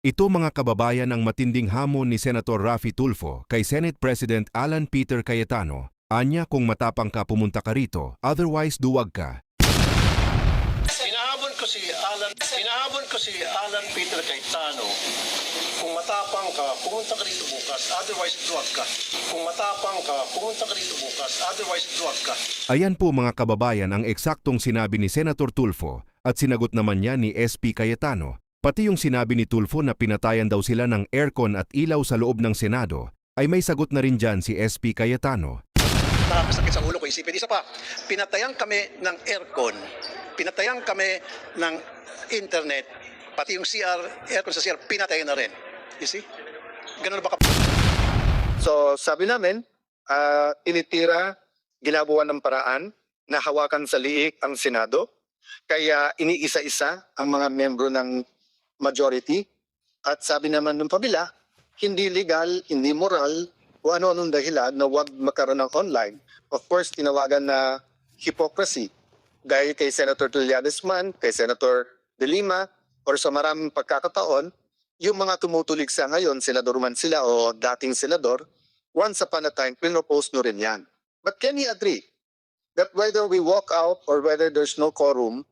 Ito mga kababayan ang matinding hamon ni Senator Raffy Tulfo kay Senate President Alan Peter Cayetano. Anya kung matapang ka pumunta ka rito, otherwise duwag ka. Hinahabol ko si Alan Peter Cayetano. Kung matapang ka, pumunta ka rito bukas, otherwise duwag ka. Kung matapang ka, pumunta ka rito bukas, otherwise duwag ka. Ayan po mga kababayan ang eksaktong sinabi ni Senator Tulfo at sinagot naman niya ni SP Cayetano. Pati yung sinabi ni Tulfo na pinatayan daw sila ng aircon at ilaw sa loob ng Senado, ay may sagot na rin dyan si SP Cayetano. Nakakasakit sa ulo ko isipin. Isa pa, pinatayan kami ng aircon, pinatayan kami ng internet, pati yung aircon sa CR, pinatayan na rin. You see? Ganun ba ka? So sabi namin, tinitira, ginabuan ng paraan na hawakan sa liig ang Senado. Kaya iniisa-isa ang mga membro ng majority. At sabi naman ng pabila, hindi legal, hindi moral, o ano-anong dahilan na huwag magkaroon ng online. Of course, tinawagan na hypocrisy. Dahil kay Senator Trillanes man, kay Senator De Lima, or sa maraming pagkakataon, yung mga tumutulig sa ngayon, senador man sila o dating senador, once upon a time, pinropose nyo rin yan. But can you agree that whether we walk out or whether there's no quorum,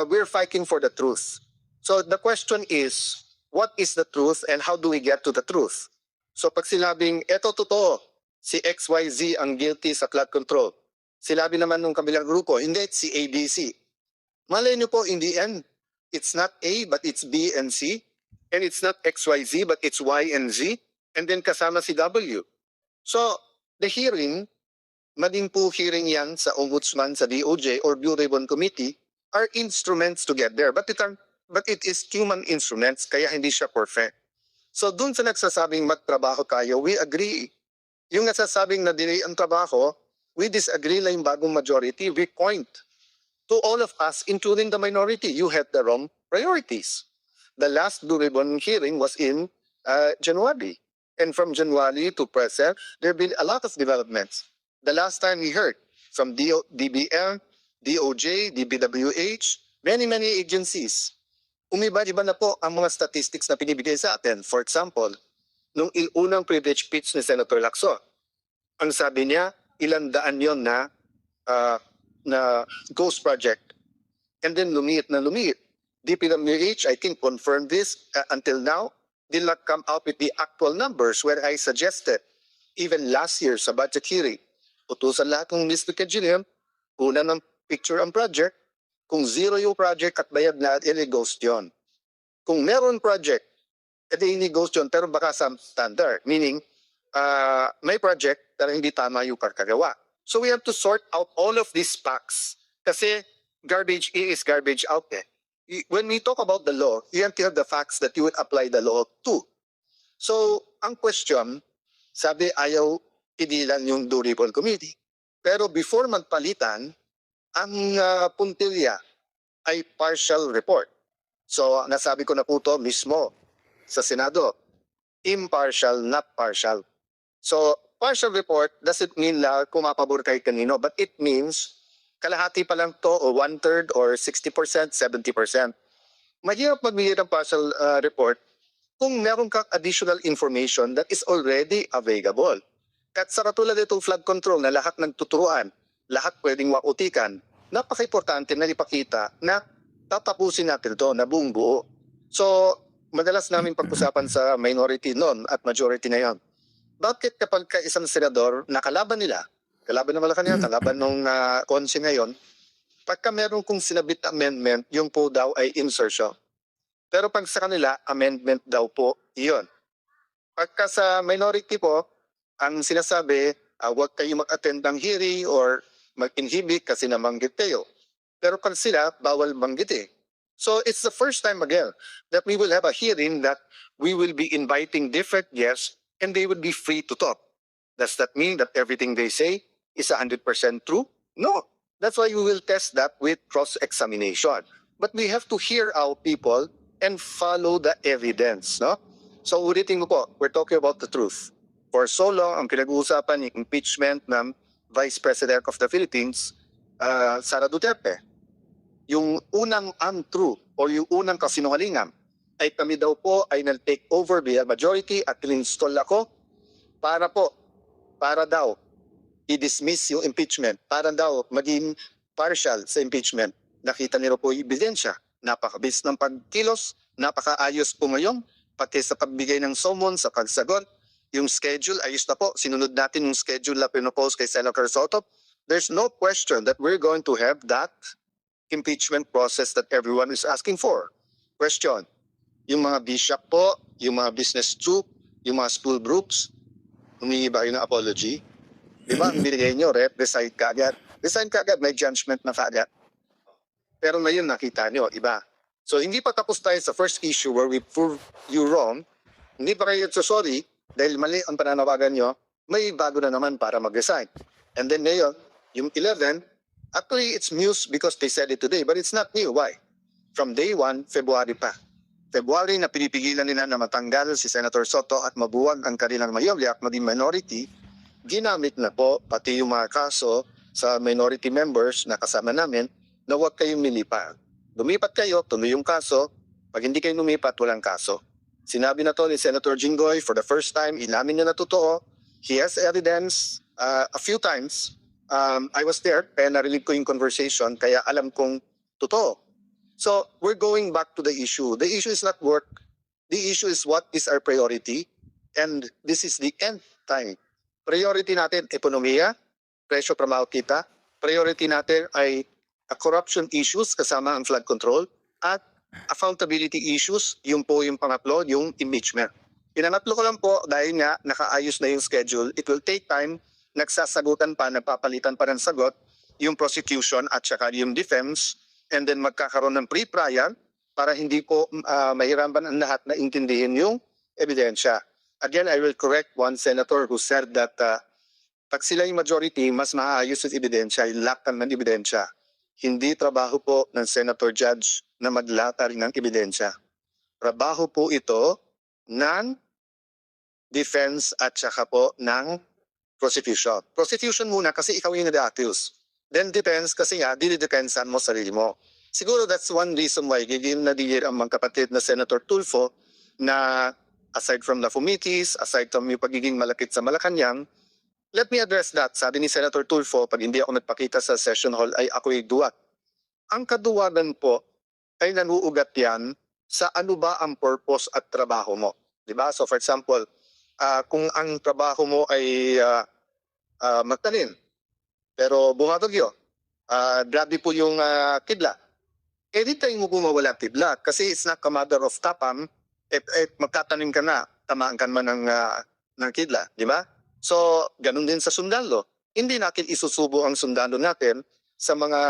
we're fighting for the truth? So the question is, what is the truth and how do we get to the truth? So pag sinabing, eto totoo, si XYZ ang guilty sa flood control. Sinabi naman ng kabilang grupo, hindi, si ABC. Malay niyo po, in the end, it's not A but it's B and C. And it's not XYZ but it's Y and Z. And then kasama si W. So the hearing, maging po hearing yan sa Ombudsman, sa DOJ or Bureau Ribbon Committee, are instruments to get there. But it is human instruments, kaya hindi siya perfect. So dun sa nagsasabing magtrabaho tayo, we agree. Yung nagsasabing na delay ang trabaho, we disagree lang yung bagong majority. We point to all of us, including the minority. You had the wrong priorities. The last Blue Ribbon hearing was in January. And from January to present, there have been a lot of developments. The last time we heard from DBM, DOJ, DPWH, many agencies. Umiba-iba na po ang mga statistics na pinibigay sa atin. For example, nung unang privilege speech ni Senator Lacson, ang sabi niya, ilang daan yon na ghost project. And then lumiit na lumiit. DPWH, I think, confirmed this until now, did not come out with the actual numbers where I suggested, even last year sa budget hearing, utusan lahat ng Mr. Kajilian, una ng picture ang project, kung zero yung project at bayad na, ghost yun. Kung meron project, edi ghost yun, pero baka sa standard. Meaning, may project pero hindi tama yung pagkagawa. So we have to sort out all of these facts. Kasi garbage in is garbage out eh. When we talk about the law, you have to have the facts that you would apply the law to. So, ang question, sabi ayaw idilan yung Blue Ribbon Committee. Pero before magpalitan, ang puntilya ay partial report. So, nasabi ko na po ito mismo sa Senado. Impartial, not partial. So, partial report doesn't mean la kumapabor kay kanino, but it means kalahati pa lang to o 1/3 or 60%, 70%. Mahirap magbigay ng partial report kung meron kang additional information that is already available. At sa katulad itong flood control na lahat nagtuturuan, lahat pwedeng mautikan, napaka-importante na ipakita na tatapusin natin ito na buong buo. So, madalas namin pag-usapan sa minority noon at majority ngayon. Bakit kapag ka isang senador, nakalaban nila, kalaban ng Malacanang, kalaban ng konse ngayon, pagka meron kong sinabit amendment, yung po daw ay insertion. Pero pag sa kanila, amendment daw po, iyon. Pagka sa minority po, ang sinasabi, huwag kayo mag-attend ng hearing or mag-inhibit kasi namanggit kayo. Pero pag sila, bawal banggit eh. So it's the first time again that we will have a hearing that we will be inviting different guests and they will be free to talk. Does that mean that everything they say is 100% true? No. That's why we will test that with cross-examination. But we have to hear out people and follow the evidence. No? So ulitin ko po, we're talking about the truth. For so long, ang pinag-uusapan yung impeachment ng Vice President of the Philippines, Sara Duterte. Yung unang untrue o yung unang kasinungalingan ay kami daw po ay nag-take over via majority at in-install ako para daw i-dismiss yung impeachment, para daw maging partial sa impeachment. Nakita niyo po yung ebidensya. Napakabilis ng pagkilos, napakaayos po ngayon, pati sa pagbigay ng summon, sa pagsagot. Yung schedule, ayos na po. Sinunod natin yung schedule na pinopose kay Senator Soto. There's no question that we're going to have that impeachment process that everyone is asking for. Question, yung mga bishop po, yung mga business group, yung mga school groups, humingi ba kayo ng apology? Di ba, ang binigay nyo, resign ka agad. Resign ka agad, may judgment na kaagad. Pero ngayon nakita nyo, iba. So hindi pa tapos tayo sa first issue where we prove you wrong, hindi pa kayo sorry, dahil mali ang pananawagan nyo, may bago na naman para mag-resign. And then ngayon, yung 11, actually it's news because they said it today, but it's not new. Why? From day 1, February pa. February na pinipigilan nila na matanggal si Senator Soto at mabuwag ang kanilang majority at maging minority, ginamit na po pati yung mga kaso sa minority members na kasama namin na huwag kayong milipat. Lumipat kayo, tuloy yung kaso. Pag hindi kayo lumipat, walang kaso. Sinabi na to ni Senator Jinggoy for the first time, inamin niya na totoo. He has evidence a few times. I was there, kaya narinig ko yung conversation, kaya alam kong totoo. So, we're going back to the issue. The issue is not work. The issue is what is our priority. And this is the end time. Priority natin, ekonomiya, presyo pramaw kita. Priority natin ay corruption issues kasama ang flood control at accountability issues, yung po yung pangatlo, yung impeachment. Pinangatlo ko lang po dahil nga nakaayos na yung schedule. It will take time, nagsasagutan pa, nagpapalitan pa ng sagot, yung prosecution at saka yung defense, and then magkakaroon ng pre-trial para hindi po mahirapan ang lahat na intindihin yung ebidensya. Again, I will correct one senator who said that pag sila yung majority, mas maayos yung ebidensya, yung laktan ng ebidensya. Hindi trabaho po ng senator judge na maglatag ng ebidensya. Trabaho po ito ng defense at saka po ng prosecution. Prosecution muna kasi ikaw yung nag-accuse. Then defense kasi nga, dinidepensan mo sarili mo. Siguro that's one reason why gigil na digil ang mga kapatid na Senator Tulfo na aside from the committees, aside from yung pagiging malakit sa Malacanang, let me address that. Sabi ni Senator Tulfo, pag hindi ako nagpakita sa session hall ay ako'y duwat. Ang kaduwagan po ay nanuugat yan sa ano ba ang purpose at trabaho mo. Diba? So for example, kung ang trabaho mo ay magtanim, pero bumabagyo, grabe po yung kidlat. Eh di tayo mo bumawala kidlat kasi it's not a matter of tapam, magtatanim ka na, tamaan ka man ng kidlat. Diba? So ganun din sa sundalo. Hindi natin isusubo ang sundalo natin sa mga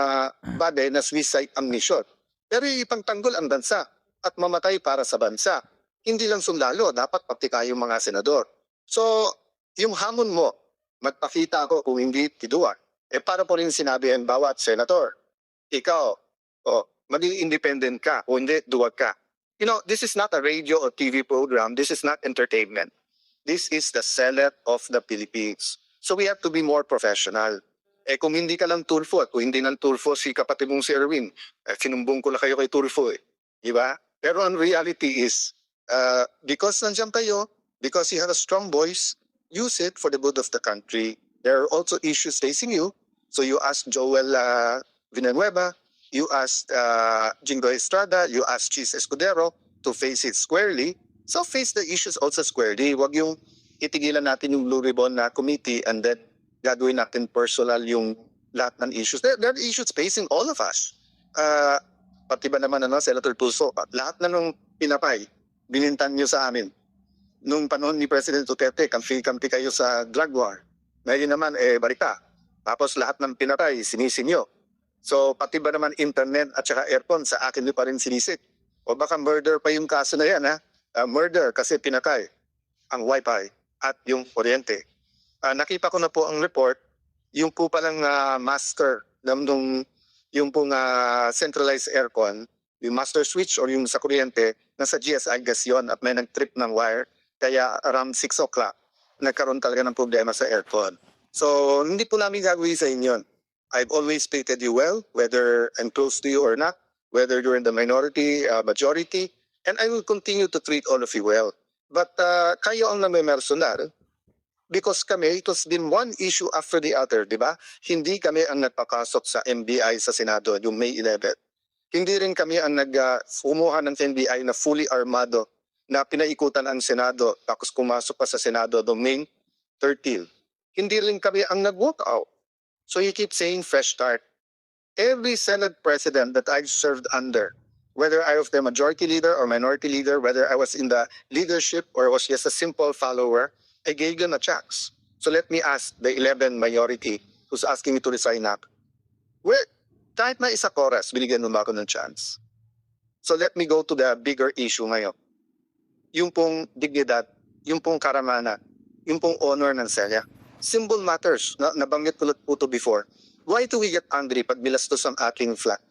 bagay na suicide ammunition. Pero ipangtanggol ang bansa at mamatay para sa bansa. Hindi lang sundalo, dapat pati kayong mga senador. So, yung hamon mo, magpakita ako kung hindi tiduwa. Para po rin sinabi ang bawat senator, ikaw, maging independent ka o hindi, duwag ka. You know, this is not a radio or TV program. This is not entertainment. This is the Senate of the Philippines. So we have to be more professional. Kung hindi ka lang Tulfo at kung hindi lang Tulfo si kapatid mong si Erwin, sinumbong ko lang kayo kay Tulfo Diba? Pero ang reality is, because nandiyan kayo, because you have a strong voice, use it for the good of the country. There are also issues facing you. So you ask Joel Villanueva, you ask Jingo Estrada, you ask Chis Escudero to face it squarely. So face the issues also squarely. Huwag yung itigilan natin yung Blue Ribbon na committee and then gagawin natin personal yung lahat ng issues. There are issues facing all of us. Pati ba naman Senator Tulfo, lahat na nung pinapay, binintan nyo sa amin. Nung panahon ni President Duterte, kampi kayo sa drug war. Ngayon naman, balita. Tapos lahat ng pinapay, sinisin nyo. So pati ba naman internet at saka aircon, sa akin nyo pa rin sinisik. O baka murder pa yung kaso na yan, murder kasi pinatay ang wifi at yung kuryente. Nakita ko na po ang report, yung po palang master, yung pong centralized aircon, yung master switch or yung sa kuryente, nasa GSI gas yun at may nag-trip ng wire, kaya around 6 o'clock, nagkaroon talaga ng problema sa aircon. So, hindi po namin gagawin sa inyo. I've always treated you well, whether I'm close to you or not, whether you're in the minority, majority, And I will continue to treat all of you well. But kayo ang namimersonal because kami, it has been one issue after the other, di ba? Hindi kami ang nagpakasok sa NBI sa Senado yung May 11. Hindi rin kami ang kumuha ng NBI na fully armado na pinaikutan ang Senado tapos pumasok pa sa Senado noong May 13. Hindi rin kami ang nag-walk out. So you keep saying fresh start. Every Senate president that I've served under, whether I was the majority leader or minority leader, whether I was in the leadership or was just a simple follower, I gave them a chance. So let me ask the 11 majority who's asking me to resign up. Where, kahit na isa oras, binigyan mo ba ako ng chance? So let me go to the bigger issue ngayon. Yung pong dignidad, yung pong karamana, yung pong honor ng Celia. Simple matters, nabanggit ko po to before. Why do we get angry pag bilastos ang aking flat?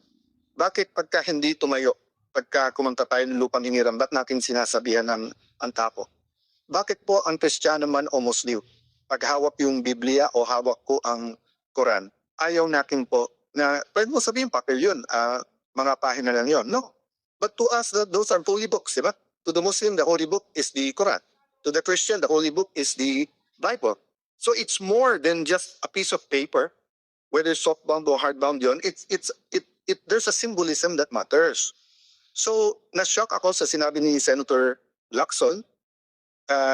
Bakit pagka hindi tumayo, pagka kumanta tayo ng lupang hiniram, ba't natin sinasabihan ang tapo? Bakit po ang Kristiyano man o Muslim, pag hawak yung Biblia o hawak ko ang Quran, ayaw natin po na, pwede mo sabihin, papel yun, mga pahina lang yun. No. But to us, those are holy books, di ba? To the Muslim, the holy book is the Quran. To the Christian, the holy book is the Bible. So it's more than just a piece of paper, whether softbound or hardbound yun. There's a symbolism that matters. So, na-shock ako sa sinabi ni Senator Lacson.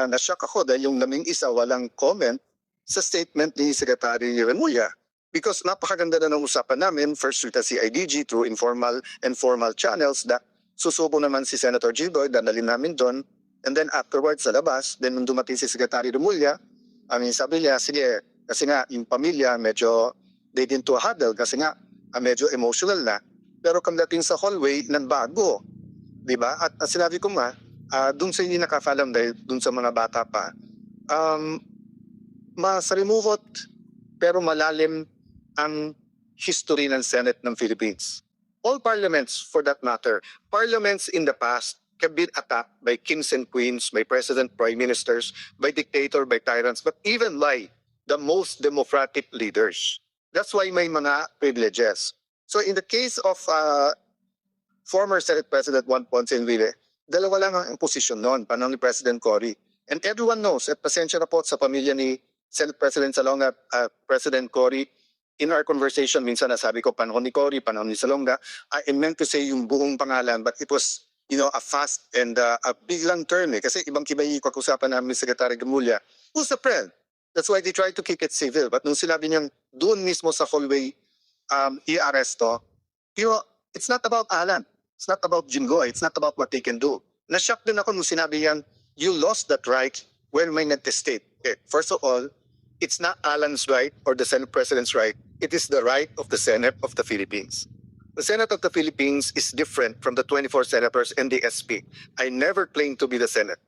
Na-shock ako dahil yung naming isa walang comment sa statement ni Secretary Remulla. Because napakaganda na ng usapan namin, first with the CIDG through informal and formal channels, that susubo naman si Senator Giboy, dadalhin namin doon. And then afterwards sa labas, then nung dumating si Secretary Remulla, sabi niya, sige, kasi nga yung pamilya medyo they didn't to a huddle kasi nga medyo emotional na. Pero kamdating sa hallway, nagbago. Diba? At sinabi ko nga, dun sa hindi nakakalam dahil dun sa mga bata pa, masalimuot pero malalim ang history ng Senate ng Philippines. All parliaments, for that matter, parliaments in the past have been attacked by kings and queens, by president, prime ministers, by dictator, by tyrants, but even by the most democratic leaders. That's why may mga privileges. So in the case of former Senate President Juan Ponce Enrile, dalawa lang ang posisyon noon, panahon ni President Cory. And everyone knows, at pasensya na po sa pamilya ni Senate President Salonga, President Cory, in our conversation, minsan nasabi ko, panahon ni Cory, panahon ni Salonga, I meant to say yung buong pangalan, but it was, a fast and a biglang term eh. Kasi ibang kibayi ko usapan namin ni Secretary Remulla, who's the friend? That's why they tried to keep it civil. But nung sinabi niyang doon mismo sa hallway, i-aresto, it's not about Alan. It's not about Jinggoy. It's not about what they can do. Na-shock din ako nung sinabi yan, you lost that right when may nag-state. Okay, first of all, it's not Alan's right or the Senate President's right. It is the right of the Senate of the Philippines. The Senate of the Philippines is different from the 24 senators and the SP. I never claimed to be the Senate.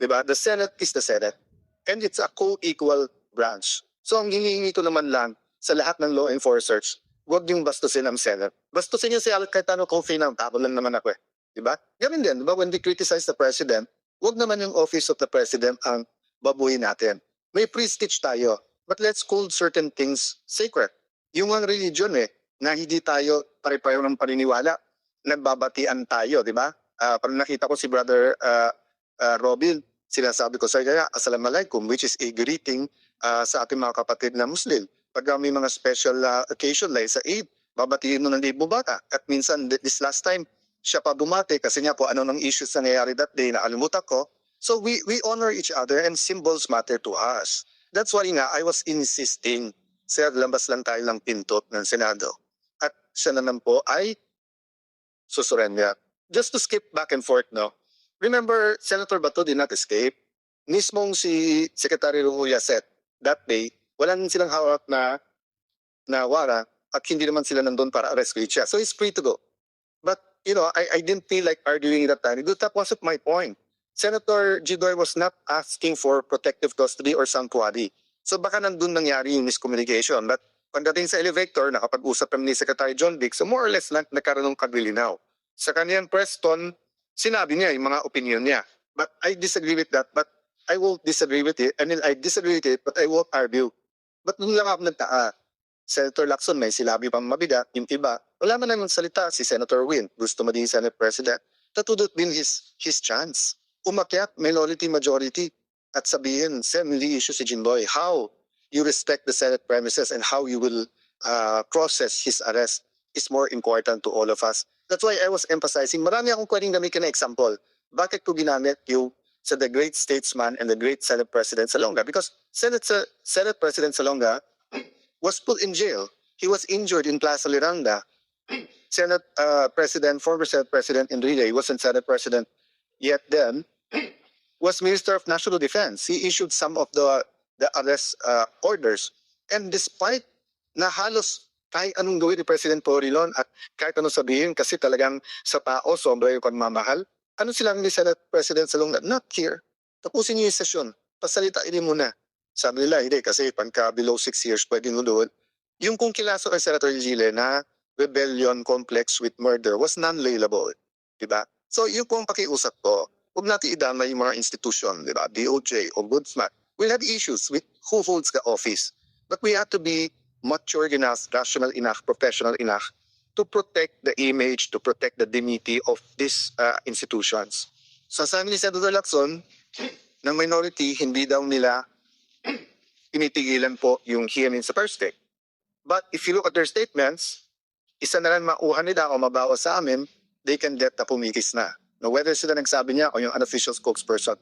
Diba? The Senate is the Senate. And it's a co-equal branch. So ang hinihingi ko naman lang sa lahat ng law enforcers, huwag niyong bastusin ang Senate. Bastusin niyo si Al Cayetano Coffee na, tabo lang naman ako eh. Diba? Ganun din, diba? When they criticize the President, huwag naman yung office of the President ang babuhin natin. May prestige tayo, but let's hold certain things sacred. Yung ang religion na hindi tayo pare-pareho ng paniniwala, nagbabatian tayo, di ba? Pag nakita ko si Brother Robin, sinasabi ko sa kanya, Assalamualaikum, which is a greeting sa ating mga kapatid na Muslim. Pag may mga special occasion like sa Eid, babatiin mo ng libo bata. At minsan, this last time, siya pa bumati kasi niya po ano ng issues na nangyari that day, nakalimutan ko. So we honor each other and symbols matter to us. That's why nga, I was insisting, sir, lambas lang tayo ng pinto ng Senado. At siya naman po ay susurrender. Just to skip back and forth, no? Remember, Senator Bato did not escape. Mismong si Secretary Remulla said, that day, walang silang hawak na warrant at hindi naman sila nandun para arrest siya. So he's free to go. But, I didn't feel like arguing that time. That wasn't my point. Senator Gidoy was not asking for protective custody or sanctuary. So baka nandun nangyari yung miscommunication. But pagdating sa elevator, nakapag-usap kami ni Secretary John Dick, so more or less nagkaroon ng kaglilinaw. Sa kaniyang Preston, sinabi niya yung mga opinion niya. But I disagree with that. But I will disagree with it. And I disagree with it, but I won't argue. But nung lang ako nagtaa, Senator Lacson may silabi pang mabigat, yung iba, wala man naman salita si Senator Win, gusto maging Senate President. that would have been his chance. Umakyat, minority, majority, at sabihin, Sen, hindi issue si Jimboy. How you respect the Senate premises and how you will process his arrest is more important to all of us. That's why I was emphasizing, marami akong pwedeng gamitin na example. Bakit ko ginamit yung sa the great statesman and the great Senate President Salonga? Because Senate President Salonga was put in jail. He was injured in Plaza Liranda. Former Senate President Enrile wasn't Senate President yet then, was Minister of National Defense. He issued some of the arrest orders. And despite na halos kahit anong gawin ni President Porilon at kahit anong sabihin kasi talagang sa tao sobra yung pagmamahal, ano sila ni Senate President Salonga? Not here. Tapusin niyo yung sesyon. Pasalitain niyo muna. Sabi nila, hindi kasi pagka below 6 years pwede nyo doon. Yung kung kilaso kay Senator Gile na rebellion complex with murder was non-lailable. Diba? So yung pong pakiusap ko, huwag natin idamay yung mga institusyon, diba? DOJ, Ombudsman. We'll have issues with who holds the office. But we have to be mature enough, rational enough, professional enough to protect the image, to protect the dignity of these institutions. So sabi ni Senator Lacson, ng minority, hindi daw nila tinitigilan po yung hearing sa first day. But if you look at their statements, isa na lang mauhan nila o mabawas sa amin, they can get na pumikis na. Now, whether sila nagsabi niya o yung unofficial spokesperson,